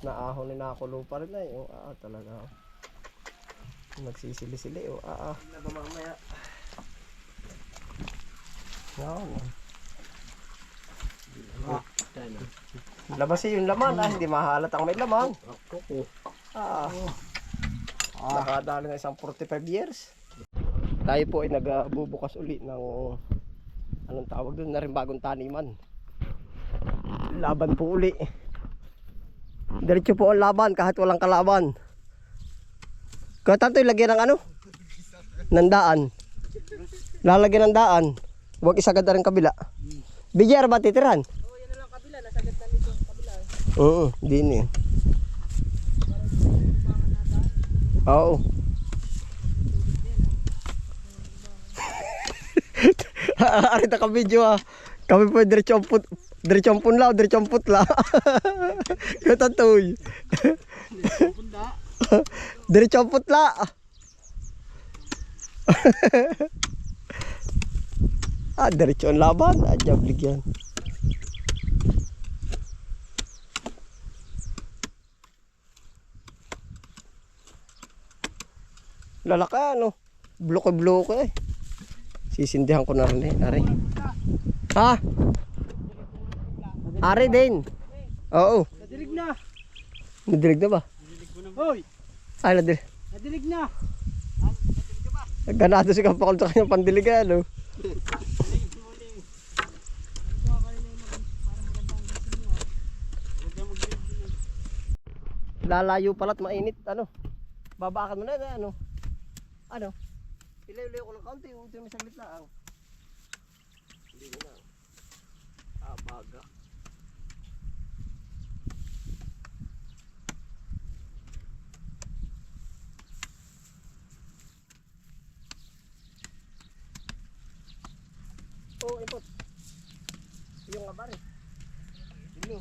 na ahon ni nakulo pa rin ay. Talaga. Nagsisili-sili o. Na ba mamaya? Labas yung laman hindi mahalat ang may laman. Nakadali na isang 45 years. Tayo po ay nagbubukas uli ng anong tawag doon na rin bagong taniman. Laban po uli. Diretso po ang laban kahit walang kalaban. Kaya tanto ilagyan ng ano? Nandaan. Lalagyan ng daan. Huwag isagad na rin kabila. Bigyar ba titiran? Oo, yan na lang kabila. Nasagad na nito kabila. Oo, din eh. Oo. Ari na ka-video ah. Kami po diretsong punla o diretsong putla. Katatoy. Diretsong putla. Diretsong laban. Jablig yan. Lalaka ano. Bloke eh. Sisindihan ko na rin eh. Ari. Ha? Ari din. Oo. Nadilig na. Nadilig na ba? Nadilig mo na. Hoy. Ay, nadilig. Nadilig na. Ganado si Kapakol sa kanyang pandilig eh, ano? Lalayo pala't mainit, ano? Babakan mo na, ano? Ano? Ilayo-layo ko ng kaunti, uti may saglit lang. Hindi mo na. Baga. Oh, ipot. Yung nga bari. Ini.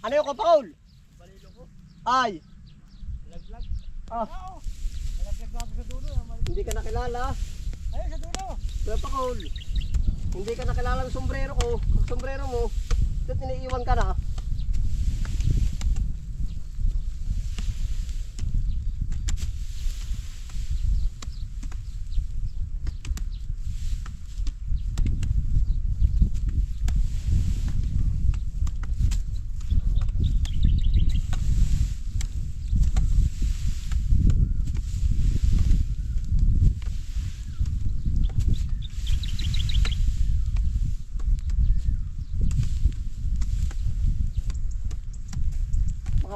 Ano yung Kapakol? Balilo ko. Ay. Laglag. Ah. Nalaglag ako sa dulo. Hindi ka nakilala. Ayun sa dulo. Kapakol. Hindi ka nakilala ng sombrero ko. Ang sombrero mo. Ito tiniiwan ka na.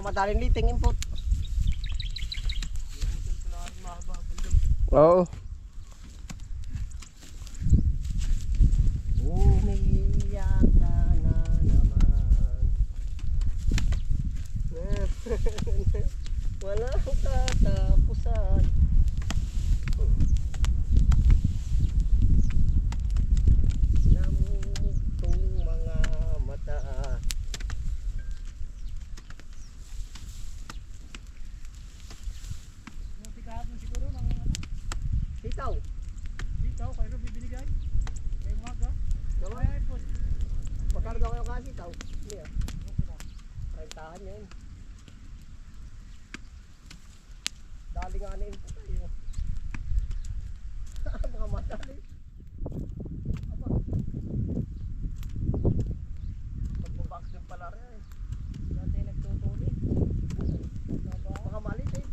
Madaling liting input. Oo. Umiyak ka na naman. Walang katapusan. Namumugtong mga mata. Sitaw. Sitaw, kayo bibinigay. Kayo maga. Gawin po. Pagkarga kayo kasi sitaw. Hindi ah. Rentahan yan. Dali nga na input tayo. Mga madali. Aba. Pagbubox din pala rin eh. Dati nagtutuli. Mga malit eh.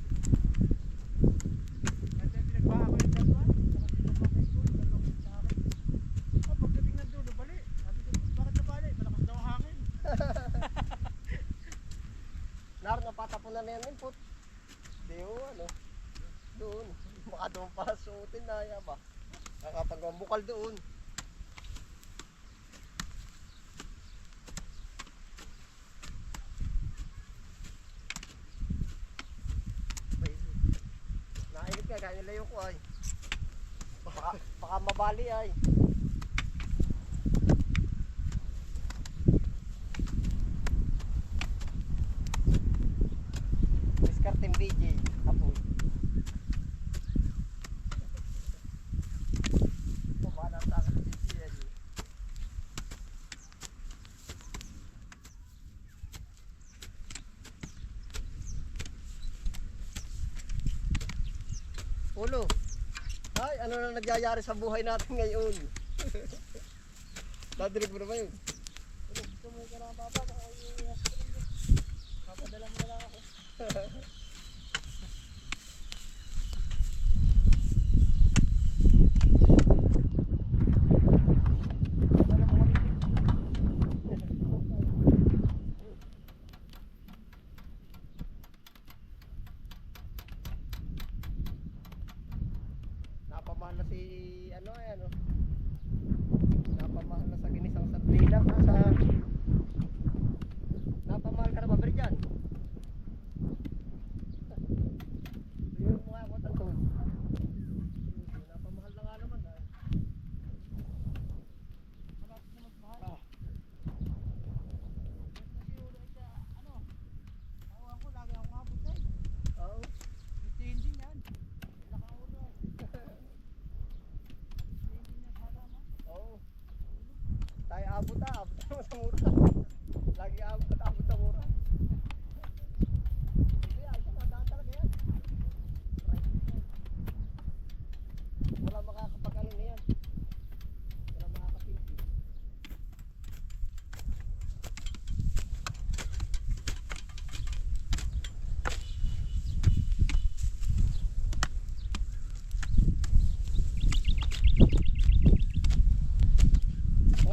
Naroon napatapunan na yan input. Di o ano. Doon. Baka doon pa suotin na yan ba. Nakapagawang bukal doon. Nainit ka kaya nilayo ko ay. Baka mabali ay. Discarding BJ. Apoy. Ay, ano na nagyayari sa buhay natin ngayon? Dadirig mo na ba yun? Gusto mo ka lang baba, baka papadala mo na lang ako. Napamahal na si ano ay ano. Napamahal na sa ginisang sardina sa napamahal ka na ba Berjan? Yun mo nga ako tanto. Napamahal na nga naman ay. Malapit na magmahal. Ah. Kasi ulit siya, ano, tawag ko, lagi akong abot eh. Oo. Bitiin din yan. Laka ang ulo eh. Bitiin din yan sa halaman. Oo. Tayo abot sa mura. Lagi abot sa mura. Hindi, ay siya nadaan talaga yan. Wala makakapag-alin na yan. Wala makakapinti.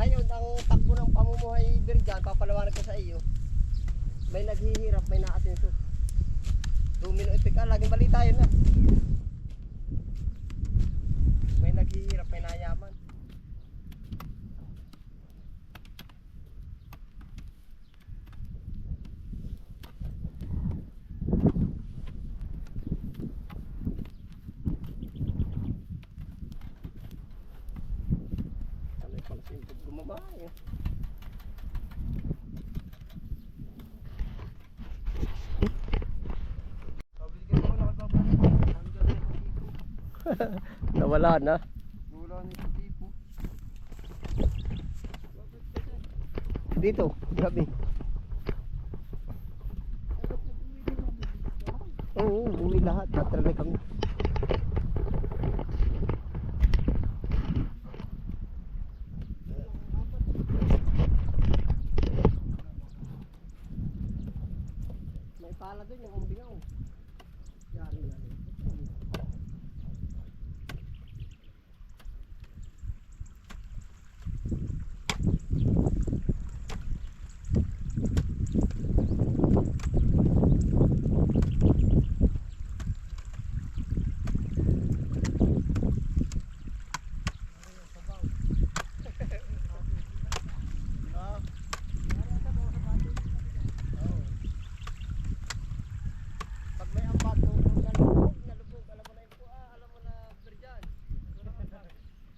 Ngayon, ang takbo ng pamumuhay Berjan, papalawanan ko sa iyo. May naghihirap, may naasenso. Domino effect ka, laging balita yun na. May naghihirap, may nayaman. Ano yung pang simple gumawa eh. Pabili kayo ko nakapapalik. Ang galing ng tipo. Nawala na. Wala na yung tipo. Bakit kasi? Dito, grabe. Dapat nag-uwi din ang bibig. Oo, uwi lahat. Tatralay kami. May pala doon yung umbingaw. Yari. Ah. Oo. Pag may ambat mo, nalubog, alam mo na yun po, alam mo na Berjan.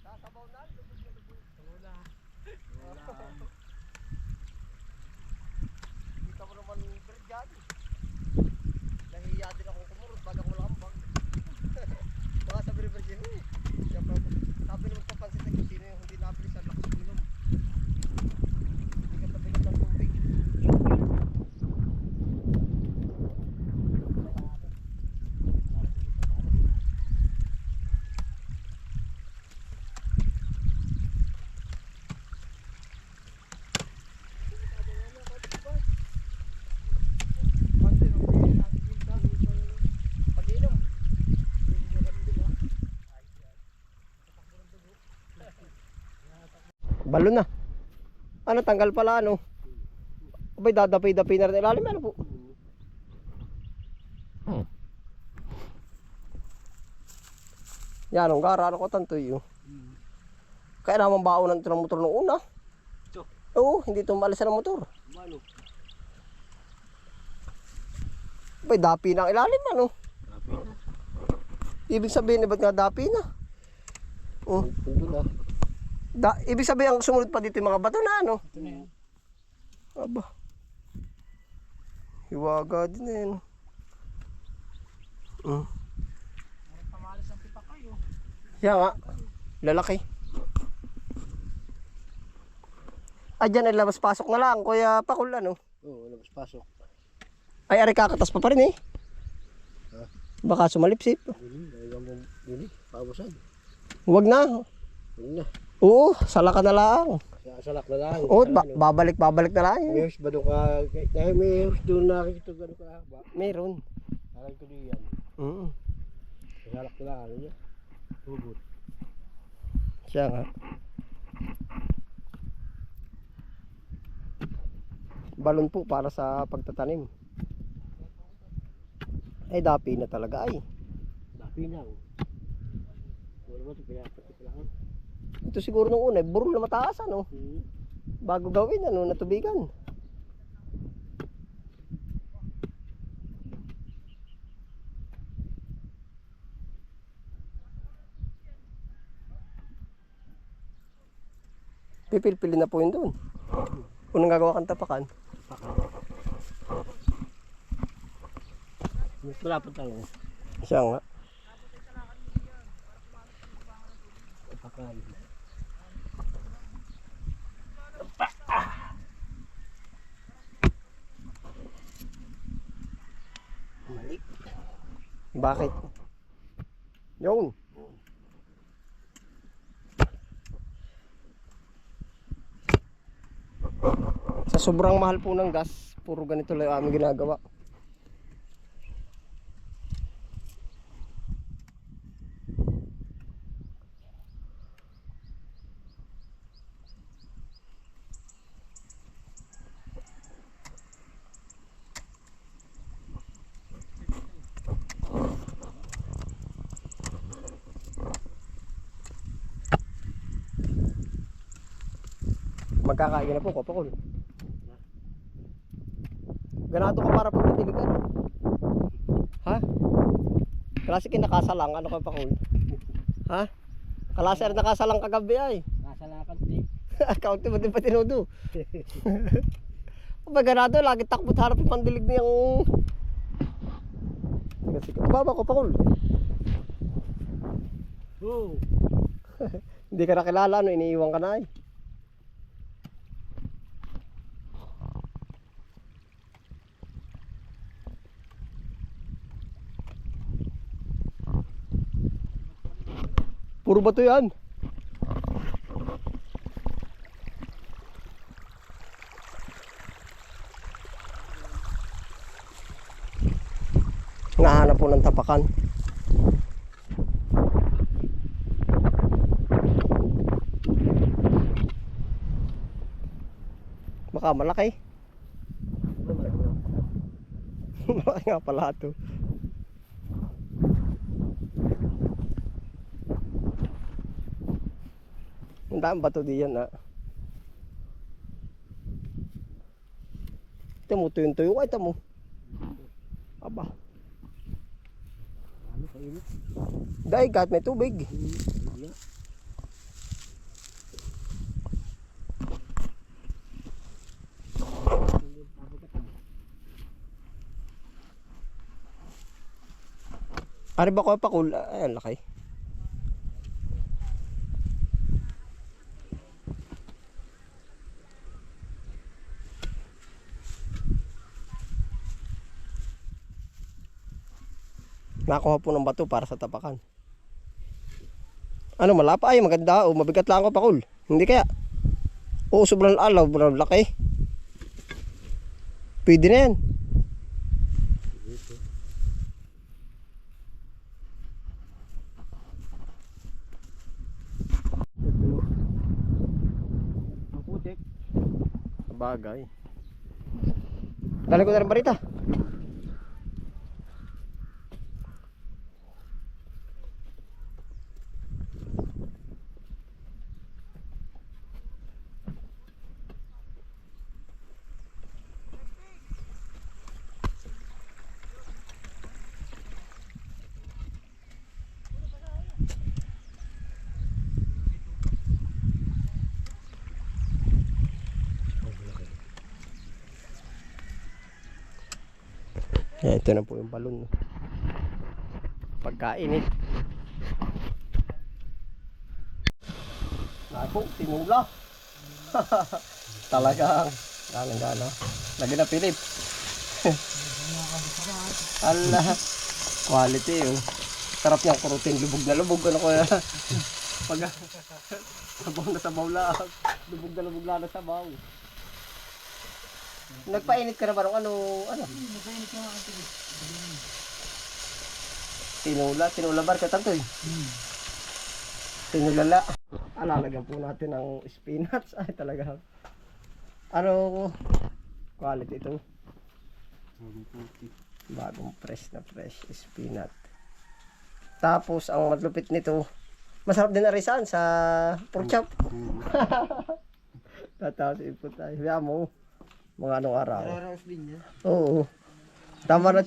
Sasabaw na, lubog. Wala. Kita mo naman Berjan. Nahiya din akong kumurot pag ako lambang. Baka sabi ni Berjan, sabi naman papansin na kung sino yung hindi nabili sa lakas uminom. Bigat na bigat ng tubig. Pag-inom. Balo na. Ano, tanggal pala ano. Abay, dadapay-dapay na rin ilalim. Ano po? Yan, ang gara. Ano ko tanto yun. Kaya naman baonan ito ng motor nung una. Ito? Oo, hindi ito maalisan ng motor. Malo. Abay, dapi na ang ilalim ano. Ibig sabihin, ba't nga dapi na? Oh. Ibig sabihin, ang sumunod pa dito yung mga bato na ano. Ito na yan. Aba. Hiwaga din na yan. Parang pamalas ang pipa kayo. Yan nga. Lalaki. Ah, dyan ay labas-pasok na lang. Kuya Pakul, ano? Oo, labas pasok. Ay, ari kakatas pa rin eh. Ha? Baka sumalipsip. Dili, talagang mo, dili, pabusan. Huwag na. Yun na. Oo, sala ka na lang. Sasalak na lang. Oo, babalik na lang. May hus ba doon ka? Dahil may hus doon nakikita gano'n ka ba? Meron. Nakay ko diyan. Sasalak na lang. Ano niya? Hugot. Siya nga. Balon po para sa pagtatanim. Ay, dapi na talaga ay. Dapi lang. Wala ba ito pinapatik lang? Ito siguro nung una, burol na mataas ano. Bago gawin ano, natubigan. Pipil-pili na po yun doon. Unang gagawa kang tapakan. Mas malapit lang. Siya nga. Tapakan. Mali. Bakit? Yun. Sa sobrang mahal po ng gas, puro ganito lang aming ginagawa. Magkakain na po, kapakol. Ganado ka para pagtitiligan. Ha? Klase kinakasalang, ano ka pakol? Ha? Klase rin nakasalang kagabi ay. Nasalakan di. Kaunti mo din pa tinudo. Pag ganado, lagi takbot harap yung pandilig niyang... Sige, baba ko pakol. Oh. Hindi ka nakilala, no? Iniiwan ka na ay. Puro bato yan. Nahanap po ng tapakan. Baka malaki. Malaki nga pala ito. Ang daming bato diyan ha. Ito mo, tuyo-tuyo ka ito mo. Aba. Ano sa init? Dahil kahit may tubig. Ari ba ko pakul? Ayan, laki. Nakuha po ng bato para sa tapakan. Ano, malapa ay maganda o mabigat lang ako pakul. Hindi kaya. Oo, sobrang alaw, sobrang laki. Pwede na yan. Ang putik. Bagay. Dali ko na rin barita. Yan, ito na po yung balon. Pagkainit. Naku, tinula. Talagang gana. Lagi na Philip. Allah. Quality yun. Sarap niyang kurutin, lubog na lubog. Ano kaya? Pag sabaw na sabaw lang. Lubog na sabaw. Nagpainit ka na ba ng ano? Nagpainit ka nga ang tinig. Tinula bar ka tantoy. Tinulala. Alalagyan po natin ng spinach. Ay talaga. Ano quality ito? Bagong fresh spinach. Tapos ang matlupit nito, masarap din na risan sa pork chop. Tapos ipot tayo. Kaya mo mga anong araw. Araw-araw din yan. Oo. Tama na.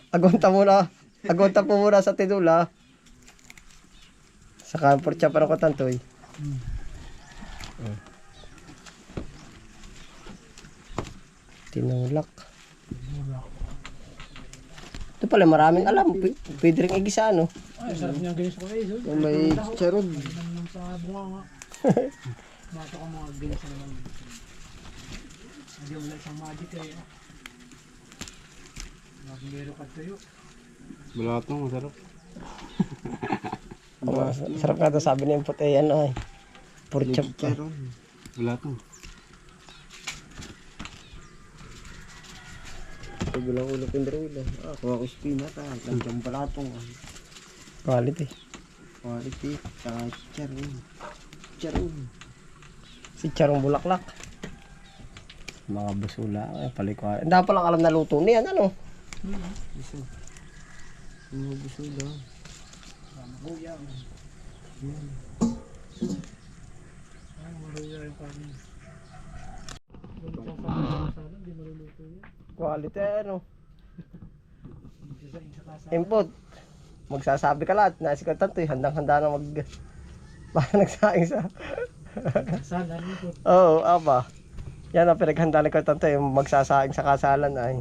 Agonta po muna sa tinula. Saka ang pork chop ano ko tantoy. Tinulak. Ito pala maraming alam. Pwede rin igisa ano. Ay, sarap niyang ginis ko kayo. Yung may charod. Nang sa bunga nga. Bato ka mga ginis naman. Hindi wala isang magic eh. Magmero ka tayo. Balatong, masarap. Sarap nga ito sabi niya yung puti yan ay. Pork chop pa. Balatong. Pag walang ulo pindarulo. Kuha ko spinach Landyang balatong. Quality. Quality. Saka charon. Charon. Si Charong Bulaklak. Mga busula. Ay, palikwa. Hindi pa lang alam na luto niyan. Ano? Isa. Mga busula. Maguya. Ay, maruya yung kanin. Hindi maluluto yan. Quality ano? Isa sa kasa. Input. Magsasabi ka lahat. Nasi ka tanto. Handang-handa na para nagsaing sa... Kasalan nito. Oo, aba. Yan ang pinaghanda ni Tanto yung magsasaing sa kasalan ay.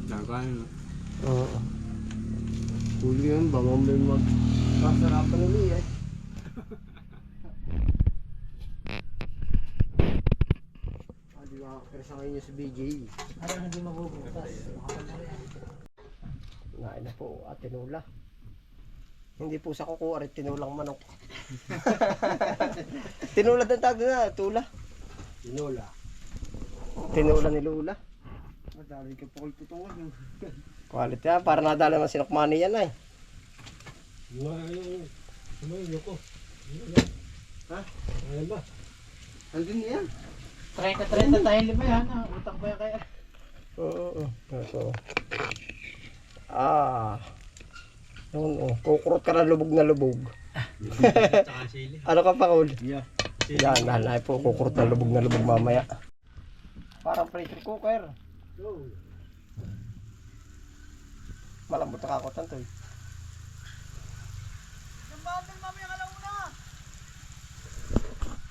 Nakain na. Oo. Huli yan, baka may Masarapan uli eh. Hindi makakapira sa ngayon yung si BJ. Parang hindi mabubutas. Nain na po at tinula. Hindi po sa kuko at tinulang manok. Tinula din tawag na, tula. Lola. Tinula ni Lula. Madali ka pa tutungan. Quality yan, para nadala ng sinokmani yan ay. Sumayin ko. Ha? Ano ba? Andun yan. 30 tayo lima yan. Utang pa yan kaya. Oo. Kukurot ka na lubog. Tsaka sili. Ano ka pa, Kul? Yeah. Yan, nanay po, kukurot na lubog mamaya. Parang pressure cooker. Malambot na kakotan to eh.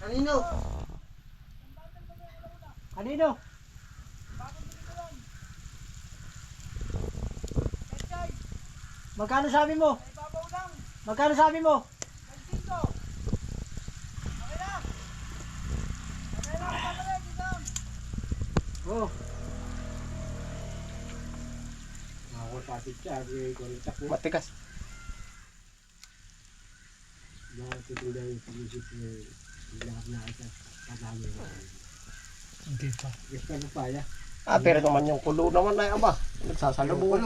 Kanino? Kanino? Magkano sabi mo? Magkano sabi mo? Oh. Ako tapit siya. Kulitak mo. Matigas. Nakatitinda yung pag-isip mo. Lahat na ito. Kadami. Hindi pa. Gusto mo pa ya? Pero naman yung kulo naman ay aba. Nagsasalubong.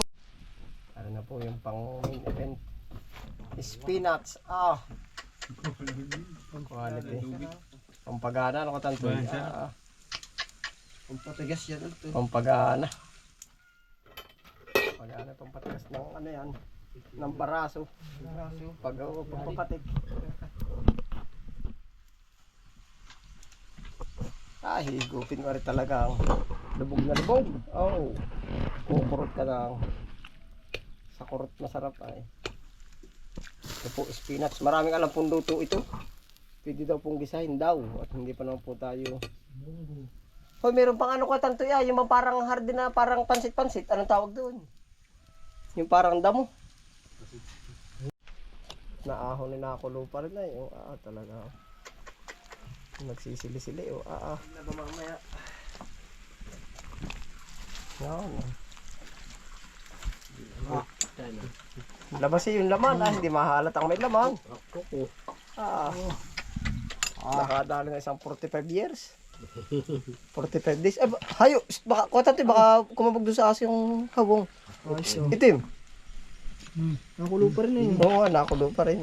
Ano na po yung pang main event. Spinach. Quality. Pampagana. Ano ka tanto? Pampatigas yan. Pampagana. Pampatigas ng ano yan. Ng baraso. Pagpapatik. Higupin mo rin talaga ang lubog na lubog. Oh. Kukurot ka lang. Sa kurot masarap ay. Ito po spinach. Maraming alam pong luto ito. Pwede daw pong gisahin daw. At hindi pa naman po tayo. Hoy, meron pang ano ka tanto ya. Yung parang hard na parang pansit-pansit. Anong tawag doon? Yung parang damo. Naahon na nakulo pa rin ay. Oh, talaga. Nagsisili-sili. Oh, mamaya. Yan. Labasin yung laman, hindi mahalatang may laman. Ako po. Ah. Nakadali na isang 45 years. 45 days. Hayo, baka, baka kumabog doon sa aso yung hawong. Itim. Nakulo pa rin eh. Oo nga, nakulo pa rin.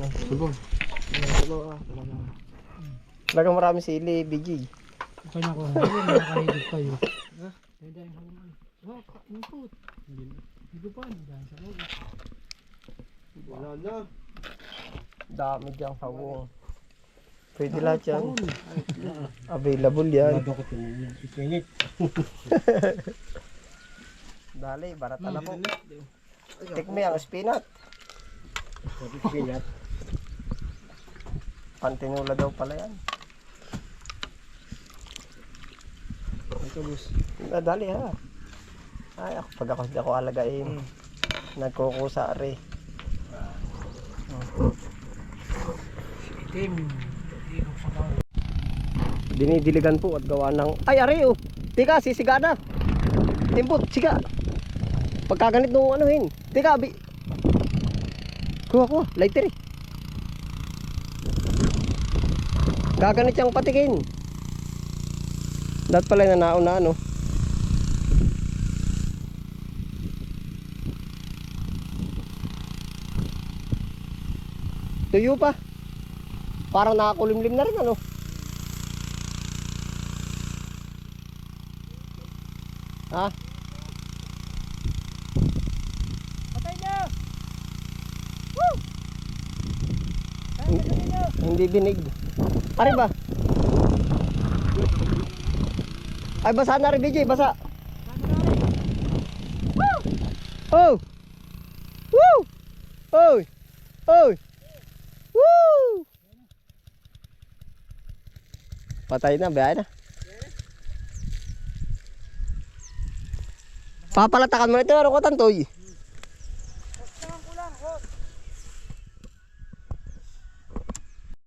Talagang marami sili, BG. Kanya ko, nakakahigit kayo. Dahil hawang ano. Input. Hindi pa, dahil sa loob. Wala na. Dami diyang hawong. Pwede lahat yan. Available yan. Wala ko yung ipinit. Dali, barata na po. Tikmi ang spinat. Ipinit. Pantinula daw pala yan. Ito boss. Dali ha. Ay, pag ako alagain. Nagkukusa rin. Itim. Dinidiligan po at gawa ng... Ay, ari oh! Tika, sisiga na! Timpot, siga! Pagkaganit nung anuhin. Tika, kuha, lighter eh. Gaganit siyang patikin. Dapat pala na nauna ano. Tuyo pa. Parang nakakulimlim na rin ano. Ha? Patay na! Woo! Hindi binig. Pare ba? Ay basa na rin BJ, basa. Oh! Woo! Oy! Oy! Woo! Patay na, biyahe na. Papalatakan mo ito, ano ko tantoy?